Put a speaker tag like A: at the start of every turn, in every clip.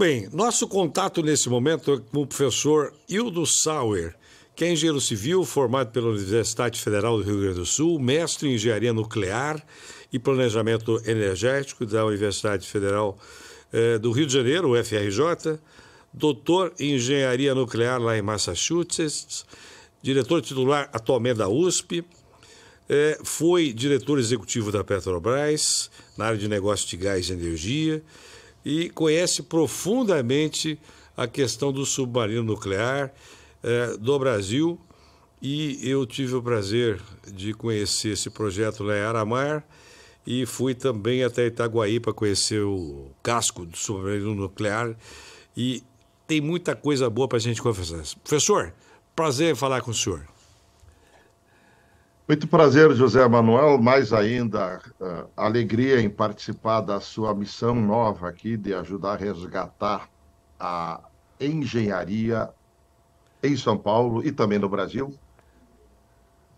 A: bem, nosso contato nesse momento é com o professor Hildo Sauer, que é engenheiro civil, formado pela Universidade Federal do Rio Grande do Sul, mestre em engenharia nuclear e planejamento energético da Universidade Federal do Rio de Janeiro, UFRJ, doutor em engenharia nuclear lá em Massachusetts, diretor titular atualmente da USP, foi diretor executivo da Petrobras, na área de negócio de gás e energia, e conhece profundamente a questão do submarino nuclear do Brasil. E eu tive o prazer de conhecer esse projeto lá em Aramar e fui também até Itaguaí para conhecer o casco do submarino nuclear. E tem muita coisa boa para a gente conversar. Professor, prazer em falar com o senhor.
B: Muito prazer, José Manuel, mais ainda alegria em participar da sua missão nova aqui de ajudar a resgatar a engenharia em São Paulo e também no Brasil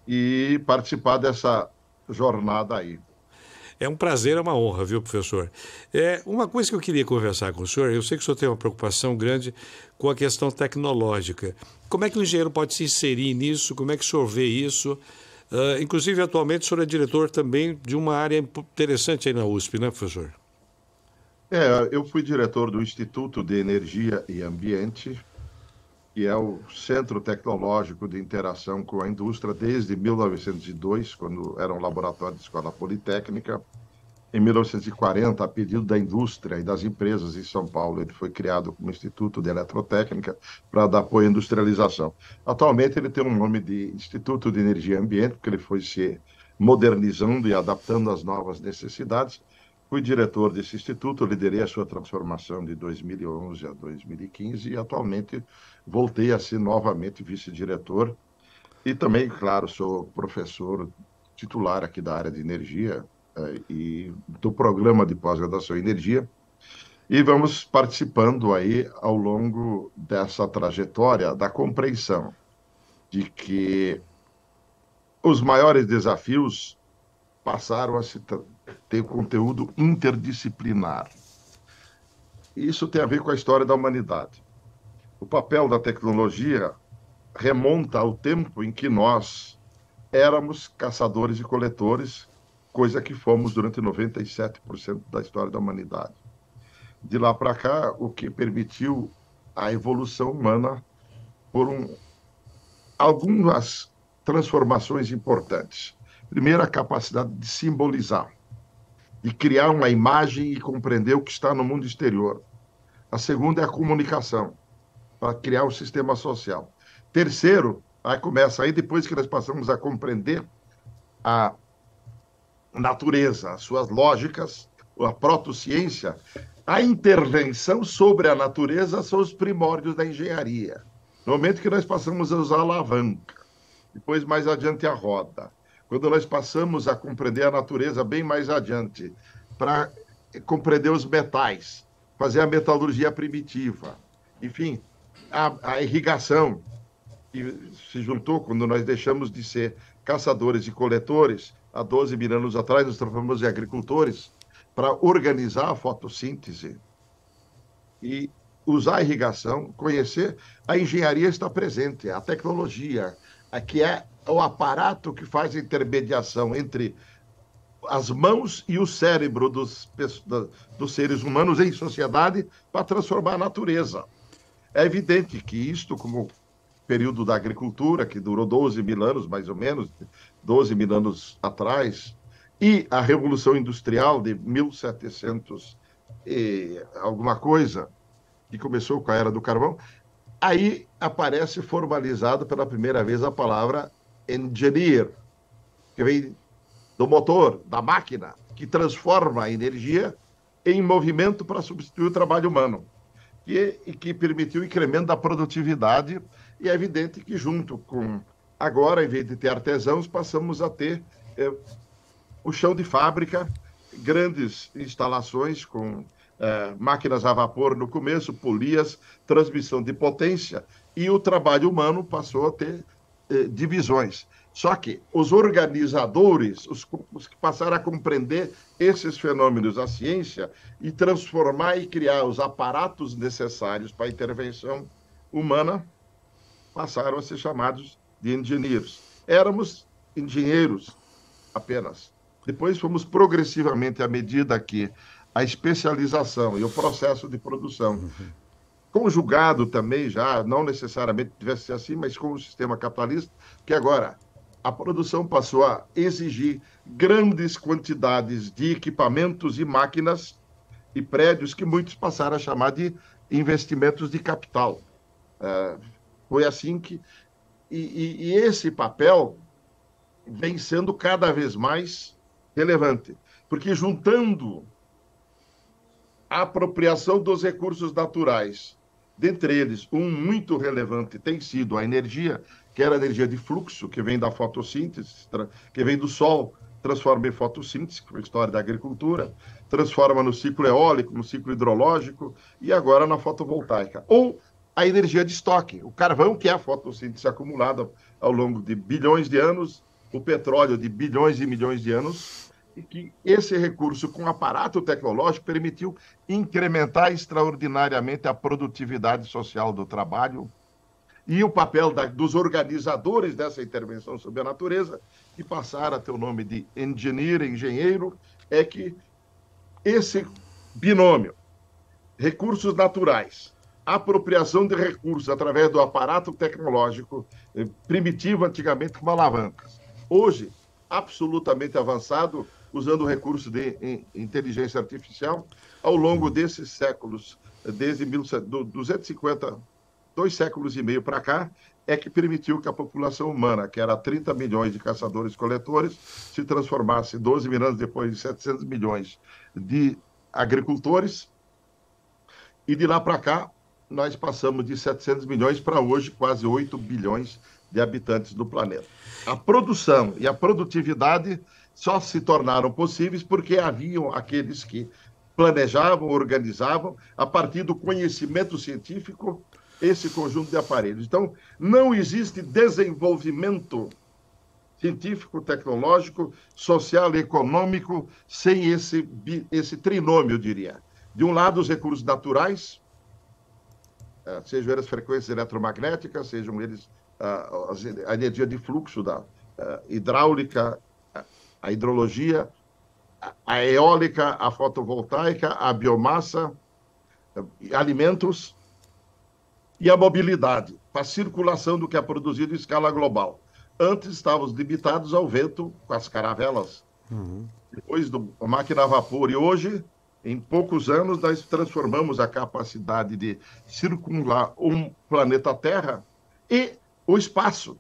B: e participar dessa jornada aí.
A: É um prazer, é uma honra, viu, professor? Uma coisa que eu queria conversar com o senhor, eu sei que o senhor tem uma preocupação grande com a questão tecnológica. Como é que o engenheiro pode se inserir nisso? Como é que o senhor vê isso? Inclusive, atualmente, o senhor é diretor também de uma área interessante aí na USP, né, professor?
B: Eu fui diretor do Instituto de Energia e Ambiente, que é o centro tecnológico de interação com a indústria desde 1902, quando era um laboratório de escola politécnica. Em 1940, a pedido da indústria e das empresas em São Paulo, ele foi criado como Instituto de Eletrotécnica para dar apoio à industrialização. Atualmente, ele tem um nome de Instituto de Energia e Ambiente, porque ele foi se modernizando e adaptando às novas necessidades. Fui diretor desse instituto, liderei a sua transformação de 2011 a 2015 e atualmente voltei a ser novamente vice-diretor. E também, claro, sou professor titular aqui da área de energia e do programa de pós-graduação em energia. E vamos participando aí ao longo dessa trajetória da compreensão de que os maiores desafios passaram a ter conteúdo interdisciplinar. Isso tem a ver com a história da humanidade. O papel da tecnologia remonta ao tempo em que nós éramos caçadores e coletores, coisa que fomos durante 97% da história da humanidade. De lá para cá, o que permitiu a evolução humana por algumas transformações importantes. Primeiro, a capacidade de simbolizar, de criar uma imagem e compreender o que está no mundo exterior. A segunda é a comunicação, para criar um sistema social. Terceiro, aí começa aí, depois que nós passamos a compreender a natureza, as suas lógicas, a protociência, a intervenção sobre a natureza são os primórdios da engenharia. No momento que nós passamos a usar a alavanca, depois mais adiante a roda, quando nós passamos a compreender a natureza bem mais adiante, para compreender os metais, fazer a metalurgia primitiva, enfim, a irrigação, que se juntou quando nós deixamos de ser caçadores e coletores, há 12 mil anos atrás, nos transformamos em agricultores, para organizar a fotossíntese e usar a irrigação, conhecer, a engenharia está presente, a tecnologia, que é o aparato que faz a intermediação entre as mãos e o cérebro dos seres humanos em sociedade para transformar a natureza. É evidente que isto, como período da agricultura, que durou 12 mil anos, mais ou menos, 12 mil anos atrás, e a Revolução Industrial de 1700 e alguma coisa, que começou com a Era do Carvão, aí aparece formalizado pela primeira vez a palavra engineer, que vem do motor, da máquina, que transforma a energia em movimento para substituir o trabalho humano, e que permitiu o incremento da produtividade. E é evidente que, junto com agora, em vez de ter artesãos, passamos a ter o chão de fábrica, grandes instalações com máquinas a vapor no começo, polias, transmissão de potência, e o trabalho humano passou a ter divisões. Só que os organizadores, os que passaram a compreender esses fenômenos da ciência e transformar e criar os aparatos necessários para a intervenção humana, passaram a ser chamados de engenheiros. Éramos engenheiros apenas. Depois fomos progressivamente, à medida que a especialização e o processo de produção, conjugado também já, não necessariamente tivesse ser assim, mas com o sistema capitalista, que agora a produção passou a exigir grandes quantidades de equipamentos e máquinas e prédios que muitos passaram a chamar de investimentos de capital. Foi assim que... E esse papel vem sendo cada vez mais relevante, porque juntando a apropriação dos recursos naturais, dentre eles, um muito relevante tem sido a energia, que era a energia de fluxo, que vem da fotossíntese, que vem do sol, transforma em fotossíntese, que é a história da agricultura, transforma no ciclo eólico, no ciclo hidrológico e agora na fotovoltaica. Ou a energia de estoque, o carvão, que é a fotossíntese acumulada ao longo de bilhões de anos, o petróleo de bilhões e milhões de anos, e que esse recurso, com aparato tecnológico, permitiu incrementar extraordinariamente a produtividade social do trabalho e o papel dos organizadores dessa intervenção sobre a natureza, que passaram a ter o nome de engenheiro, é que esse binômio, recursos naturais, apropriação de recursos através do aparato tecnológico, primitivo antigamente com alavancas, hoje absolutamente avançado, usando recursos de inteligência artificial, ao longo desses séculos, desde 250, 2,5 séculos para cá, é que permitiu que a população humana, que era 30 milhões de caçadores-coletores, se transformasse, 12 mil anos depois, em 700 milhões de agricultores, e de lá para cá, nós passamos de 700 milhões para hoje quase 8 bilhões de habitantes do planeta. A produção e a produtividade só se tornaram possíveis porque haviam aqueles que planejavam, organizavam, a partir do conhecimento científico, esse conjunto de aparelhos. Então, não existe desenvolvimento científico, tecnológico, social e econômico sem esse trinômio, eu diria. De um lado, os recursos naturais, sejam eles frequências eletromagnéticas, sejam eles a energia de fluxo da hidráulica, a hidrologia, a eólica, a fotovoltaica, a biomassa, alimentos e a mobilidade, para a circulação do que é produzido em escala global. Antes estávamos limitados ao vento com as caravelas, depois da máquina a vapor, e hoje, em poucos anos, nós transformamos a capacidade de circular um planeta Terra e o espaço.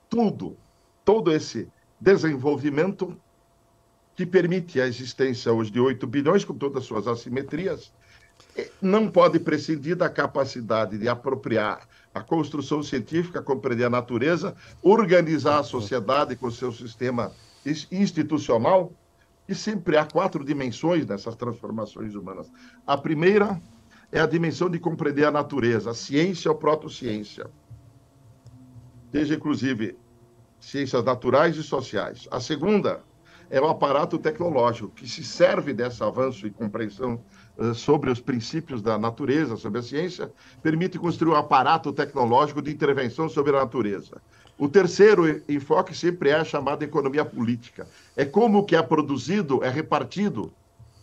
B: Todo esse desenvolvimento que permite a existência hoje de 8 bilhões, com todas as suas assimetrias, não pode prescindir da capacidade de apropriar a construção científica, compreender a natureza, organizar a sociedade com o seu sistema institucional, e sempre há 4 dimensões nessas transformações humanas. A primeira é a dimensão de compreender a natureza, a ciência ou protociência, seja inclusive ciências naturais e sociais. A segunda é o aparato tecnológico, que se serve desse avanço e compreensão sobre os princípios da natureza, sobre a ciência, permite construir um aparato tecnológico de intervenção sobre a natureza. O terceiro enfoque sempre é a chamada economia política. É como o que é produzido é repartido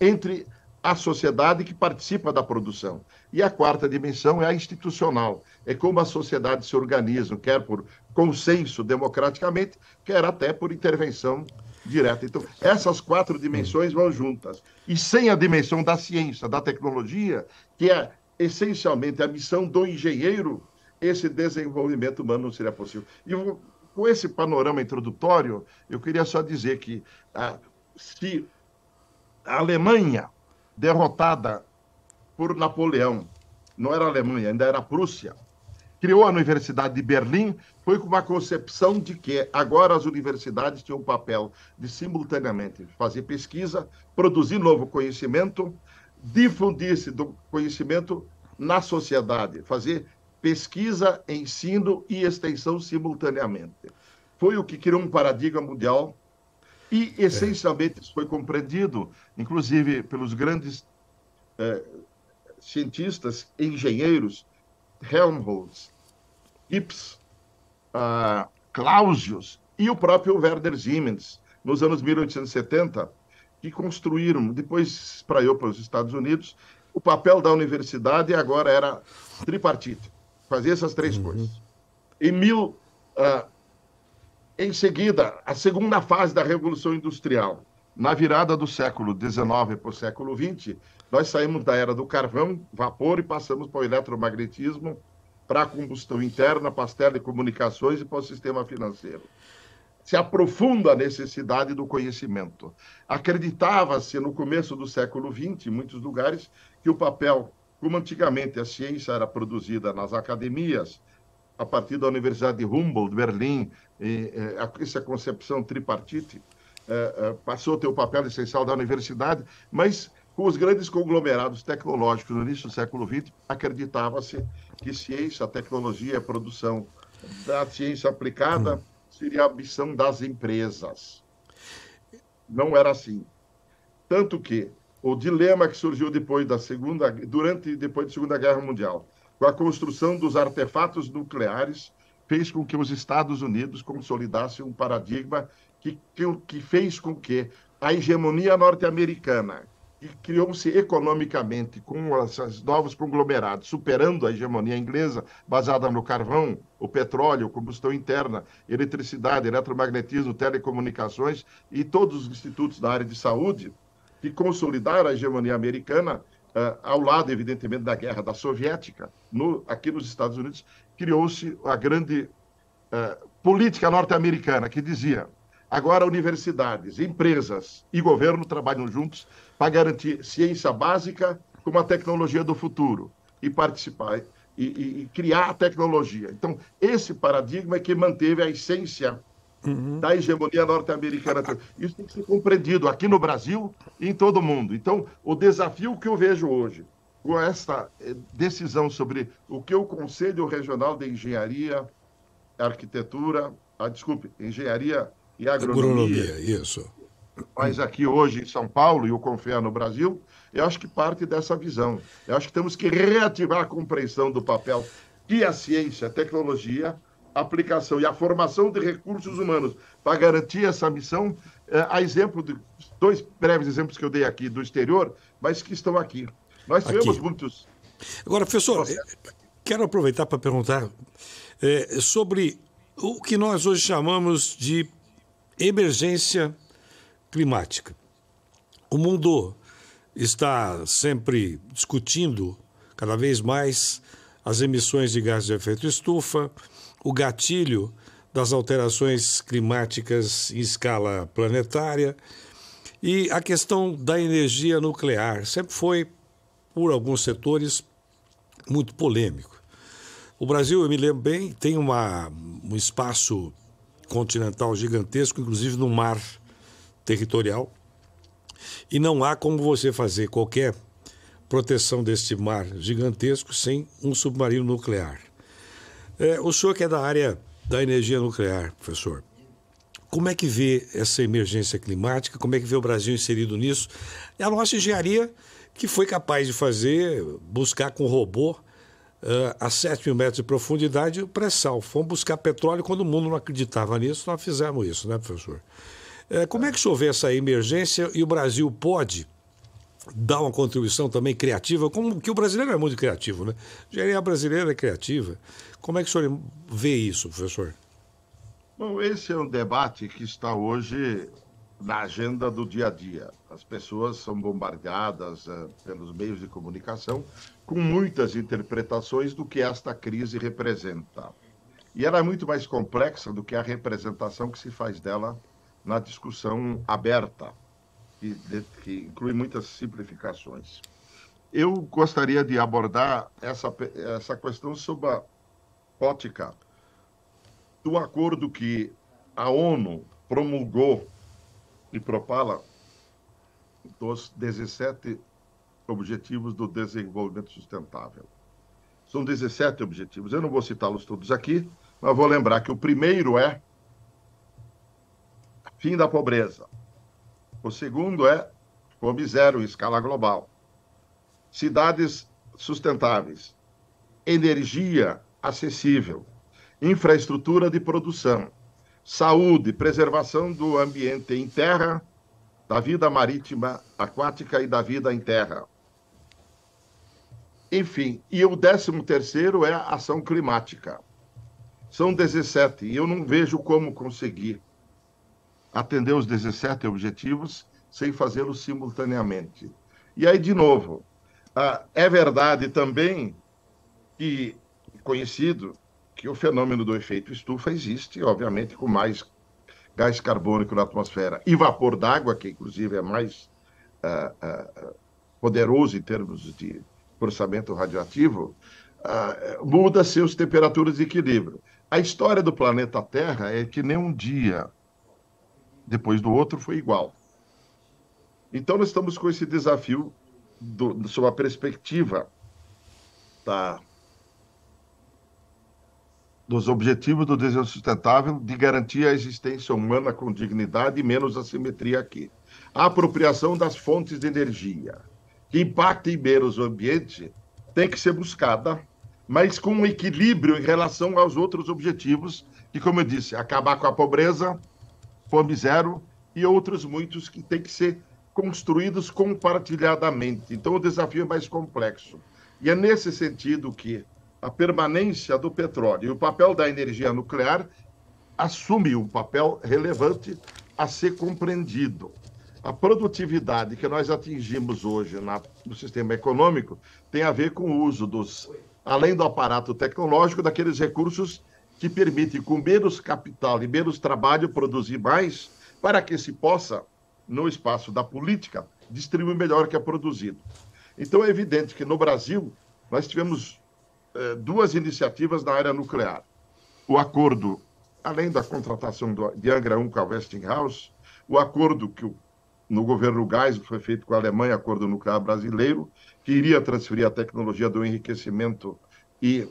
B: entre a sociedade que participa da produção. E a quarta dimensão é a institucional. É como a sociedade se organiza, quer por consenso democraticamente, quer até por intervenção direta. Então, essas 4 dimensões vão juntas. E sem a dimensão da ciência, da tecnologia, que é essencialmente a missão do engenheiro, esse desenvolvimento humano não seria possível. E com esse panorama introdutório, eu queria só dizer que se a Alemanha, derrotada por Napoleão, não era a Alemanha, ainda era a Prússia, criou a Universidade de Berlim, foi com uma concepção de que agora as universidades tinham o papel de simultaneamente fazer pesquisa, produzir novo conhecimento, difundir-se do conhecimento na sociedade, fazer pesquisa, ensino e extensão simultaneamente. foi o que criou um paradigma mundial e, essencialmente, isso foi compreendido, inclusive, pelos grandes cientistas, engenheiros, Helmholtz, Gibbs, Clausius e o próprio Werner Siemens, nos anos 1870, que construíram, depois espraiou para os Estados Unidos, o papel da universidade agora era tripartite, fazia essas três coisas. Em seguida, a segunda fase da Revolução Industrial, na virada do século XIX para o século XX, nós saímos da era do carvão, vapor, e passamos para o eletromagnetismo, para a combustão interna, para as telecomunicações e para o sistema financeiro. Se aprofunda a necessidade do conhecimento. Acreditava-se, no começo do século XX, em muitos lugares, que o papel, como antigamente a ciência era produzida nas academias, a partir da Universidade de Humboldt, Berlim, essa concepção tripartite, passou a ter o papel essencial da universidade, mas com os grandes conglomerados tecnológicos no início do século XX, acreditava-se que ciência, tecnologia e produção da ciência aplicada seria a missão das empresas. Não era assim. Tanto que o dilema que surgiu depois da depois da Segunda Guerra Mundial, com a construção dos artefatos nucleares, fez com que os Estados Unidos consolidassem um paradigma que fez com que a hegemonia norte-americana, que criou-se economicamente com esses novos conglomerados, superando a hegemonia inglesa, baseada no carvão, o petróleo, combustão interna, eletricidade, eletromagnetismo, telecomunicações e todos os institutos da área de saúde, que consolidaram a hegemonia americana, ao lado, evidentemente, da guerra da soviética, aqui nos Estados Unidos, criou-se a grande política norte-americana, que dizia: agora universidades, empresas e governo trabalham juntos para garantir ciência básica como a tecnologia do futuro e participar e criar a tecnologia. Então, esse paradigma é que manteve a essência da hegemonia norte-americana. Isso tem que ser compreendido aqui no Brasil e em todo o mundo. Então, o desafio que eu vejo hoje, com esta decisão sobre o que o Conselho Regional de Engenharia, Arquitetura, Engenharia e Agronomia,
A: isso,
B: mas aqui hoje em São Paulo e o CONFEA no Brasil, eu acho que parte dessa visão. Eu acho que temos que reativar a compreensão do papel que a ciência, a tecnologia, a aplicação e a formação de recursos humanos para garantir essa missão, a exemplo de dois breves exemplos que eu dei aqui do exterior, mas que estão aqui. Nós tivemos muitos...
A: Agora, professor, quero aproveitar para perguntar sobre o que nós hoje chamamos de emergência climática. O mundo está sempre discutindo cada vez mais as emissões de gases de efeito estufa, o gatilho das alterações climáticas em escala planetária e a questão da energia nuclear. Sempre foi, por alguns setores, muito polêmico. O Brasil, eu me lembro bem, tem um espaço continental gigantesco, inclusive no mar territorial, e não há como você fazer qualquer proteção deste mar gigantesco sem um submarino nuclear. O senhor que é da área da energia nuclear, professor, como é que vê essa emergência climática? Como é que vê o Brasil inserido nisso? É a nossa engenharia que foi capaz de buscar com robô a 7 mil metros de profundidade o pré-sal. Fomos buscar petróleo quando o mundo não acreditava nisso, nós fizemos isso, né, professor? Como é que o senhor vê essa emergência e o Brasil pode dar uma contribuição também criativa, como que o brasileiro é muito criativo, né? A engenharia brasileira é criativa. Como é que o senhor vê isso, professor?
B: Bom, esse é um debate que está hoje na agenda do dia a dia. As pessoas são bombardeadas pelos meios de comunicação com muitas interpretações do que esta crise representa. E ela é muito mais complexa do que a representação que se faz dela na discussão aberta, que inclui muitas simplificações. Eu gostaria de abordar essa questão sob a ótica do acordo que a ONU promulgou e propala dos 17 Objetivos do Desenvolvimento Sustentável. São 17 objetivos. Eu não vou citá-los todos aqui, mas vou lembrar que o primeiro é fim da pobreza. O segundo é fome zero em escala global. Cidades sustentáveis, energia acessível, infraestrutura de produção, saúde, preservação do ambiente em terra, da vida marítima, aquática e da vida em terra. Enfim, e o 13º é a ação climática. São 17, e eu não vejo como conseguir atender os 17 objetivos sem fazê-los simultaneamente. E aí, de novo, é verdade também que conhecido que o fenômeno do efeito estufa existe, obviamente, com mais gás carbônico na atmosfera e vapor d'água, que inclusive é mais poderoso em termos de processamento radioativo, muda seus temperaturas de equilíbrio. A história do planeta Terra é que nem um dia depois do outro foi igual. Então, nós estamos com esse desafio sob a perspectiva dos objetivos do desenvolvimento sustentável de garantir a existência humana com dignidade e menos assimetria aqui. A apropriação das fontes de energia, que impactem menos o ambiente, tem que ser buscada, mas com um equilíbrio em relação aos outros objetivos, que, como eu disse, acabar com a pobreza, fome zero e outros muitos que têm que ser construídos compartilhadamente. Então, o desafio é mais complexo. E é nesse sentido que a permanência do petróleo e o papel da energia nuclear assume um papel relevante a ser compreendido. A produtividade que nós atingimos hoje no sistema econômico tem a ver com o uso além do aparato tecnológico, daqueles recursos que permitem, com menos capital e menos trabalho, produzir mais, para que se possa, no espaço da política, distribuir melhor o que é produzido. Então, é evidente que no Brasil nós tivemos duas iniciativas na área nuclear. O acordo, além da contratação de Angra 1 com a Westinghouse, o acordo que no governo Geisel foi feito com a Alemanha, acordo nuclear brasileiro, que iria transferir a tecnologia do enriquecimento e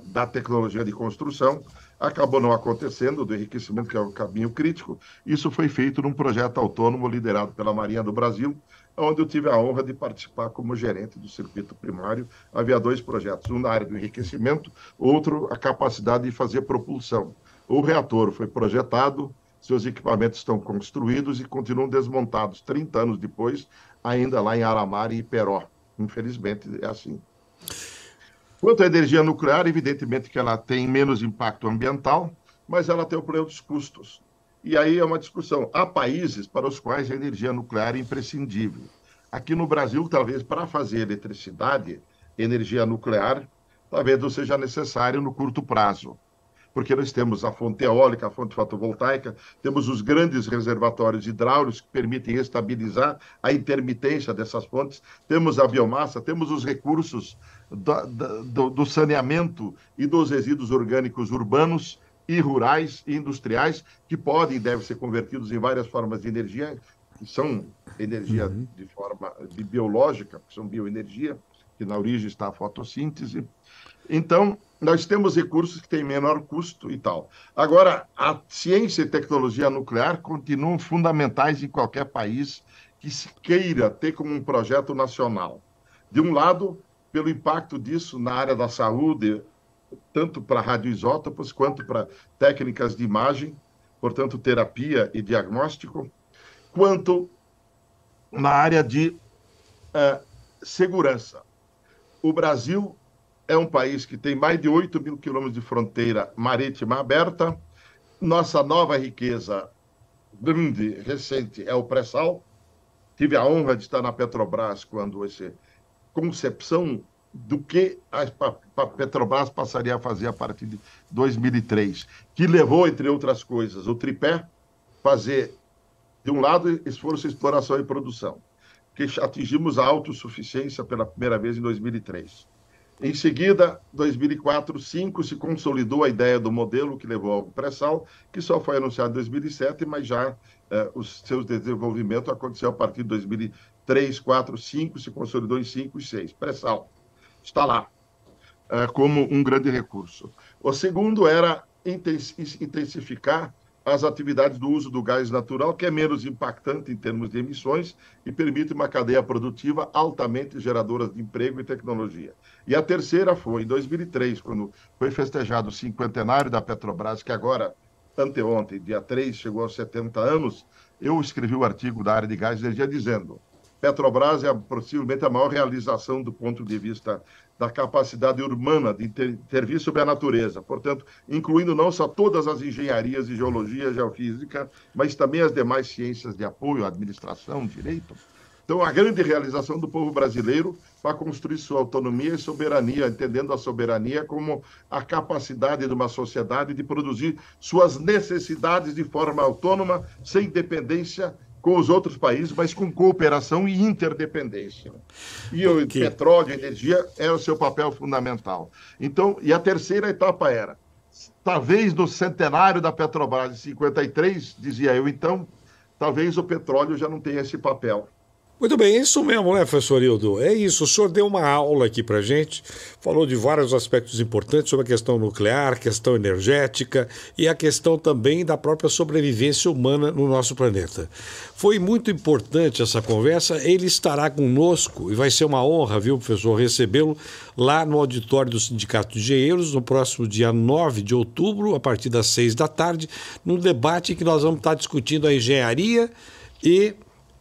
B: da tecnologia de construção, acabou não acontecendo, do enriquecimento, que é o caminho crítico. Isso foi feito num projeto autônomo liderado pela Marinha do Brasil, onde eu tive a honra de participar como gerente do circuito primário. Havia dois projetos, um na área do enriquecimento, outro a capacidade de fazer propulsão. O reator foi projetado, seus equipamentos estão construídos e continuam desmontados 30 anos depois, ainda lá em Aramar e Iperó. Infelizmente, é assim. Quanto à energia nuclear, evidentemente que ela tem menos impacto ambiental, mas ela tem o problema dos custos. E aí é uma discussão. Há países para os quais a energia nuclear é imprescindível. Aqui no Brasil, talvez para fazer eletricidade, energia nuclear, talvez não seja necessário no curto prazo, porque nós temos a fonte eólica, a fonte fotovoltaica, temos os grandes reservatórios hidráulicos que permitem estabilizar a intermitência dessas fontes, temos a biomassa, temos os recursos do saneamento e dos resíduos orgânicos urbanos e rurais e industriais, que podem e devem ser convertidos em várias formas de energia, que são energia de forma biológica, que são bioenergia, que na origem está a fotossíntese. Então, nós temos recursos que têm menor custo e tal. Agora, a ciência e tecnologia nuclear continuam fundamentais em qualquer país que se queira ter como um projeto nacional. De um lado, pelo impacto disso na área da saúde, tanto para radioisótopos quanto para técnicas de imagem, portanto, terapia e diagnóstico, quanto na área de segurança. O Brasil é um país que tem mais de 8.000 quilômetros de fronteira marítima aberta. Nossa nova riqueza grande, recente, é o pré-sal. Tive a honra de estar na Petrobras quando essa concepção do que a Petrobras passaria a fazer a partir de 2003, que levou, entre outras coisas, o tripé, fazer, de um lado, esforço, exploração e produção, que atingimos a autossuficiência pela primeira vez em 2003. Em seguida, 2004, 2005, se consolidou a ideia do modelo que levou ao pré-sal, que só foi anunciado em 2007, mas já os seus desenvolvimentos aconteceu a partir de 2003, 2004, 2005, se consolidou em 2005 e 2006. Pré-sal está lá como um grande recurso. O segundo era intensificar as atividades do uso do gás natural, que é menos impactante em termos de emissões e permite uma cadeia produtiva altamente geradora de emprego e tecnologia. E a terceira foi em 2003, quando foi festejado o cinquentenário da Petrobras, que agora, anteontem, dia 3, chegou aos 70 anos, eu escrevi o artigo da área de gás e energia dizendo: Petrobras é possivelmente a maior realização do ponto de vista da capacidade humana de intervir sobre a natureza, portanto, incluindo não só todas as engenharias de geologia, geofísica, mas também as demais ciências de apoio, administração, direito. Então, a grande realização do povo brasileiro para construir sua autonomia e soberania, entendendo a soberania como a capacidade de uma sociedade de produzir suas necessidades de forma autônoma, sem dependência com os outros países, mas com cooperação e interdependência. E o petróleo e energia é o seu papel fundamental. Então, e a terceira etapa era, talvez no centenário da Petrobras, em 53, dizia eu, então, talvez o petróleo já não tenha esse papel.
A: Muito bem, é isso mesmo, né, professor Hildo? É isso, o senhor deu uma aula aqui pra gente, falou de vários aspectos importantes sobre a questão nuclear, questão energética e a questão também da própria sobrevivência humana no nosso planeta. Foi muito importante essa conversa, ele estará conosco e vai ser uma honra, viu, professor, recebê-lo lá no auditório do Sindicato de Engenheiros, no próximo dia 9 de outubro, a partir das 6 da tarde, num debate em que nós vamos estar discutindo a engenharia e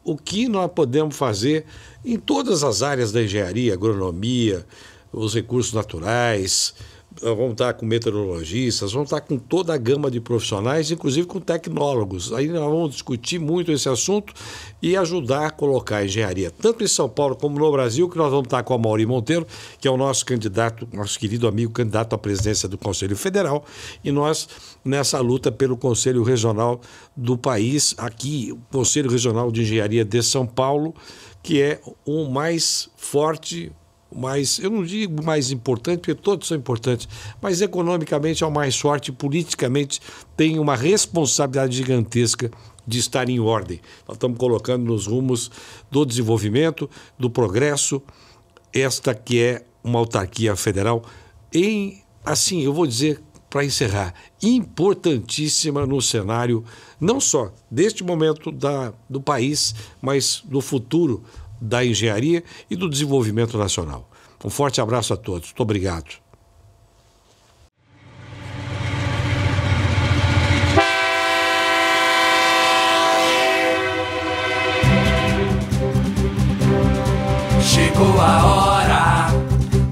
A: o que nós podemos fazer em todas as áreas da engenharia, agronomia, os recursos naturais. Vamos estar com meteorologistas, vamos estar com toda a gama de profissionais, inclusive com tecnólogos. Aí nós vamos discutir muito esse assunto e ajudar a colocar a engenharia, tanto em São Paulo como no Brasil, que nós vamos estar com a Amaury Monteiro, que é o nosso candidato, nosso querido amigo candidato à presidência do Conselho Federal, e nós nessa luta pelo Conselho Regional do país, aqui, o Conselho Regional de Engenharia de São Paulo, que é o mais forte, mas eu não digo mais importante, porque todos são importantes, mas economicamente é o mais forte, politicamente tem uma responsabilidade gigantesca de estar em ordem. Nós estamos colocando nos rumos do desenvolvimento, do progresso, esta que é uma autarquia federal, assim, eu vou dizer, para encerrar, importantíssima no cenário, não só deste momento do país, mas do futuro da engenharia e do desenvolvimento nacional. Um forte abraço a todos. Muito obrigado.
C: Chegou a hora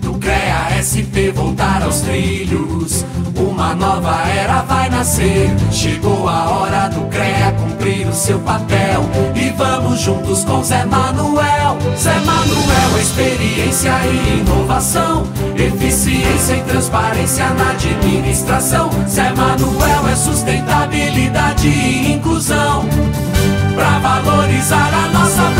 C: do CREA-SP voltar aos trilhos. Uma nova era vai nascer. Chegou a hora do CREA cumprir o seu papel. E vamos juntos com Zé Manuel. Zé Manuel, experiência e inovação, eficiência e transparência na administração. Zé Manuel é sustentabilidade e inclusão, pra valorizar a nossa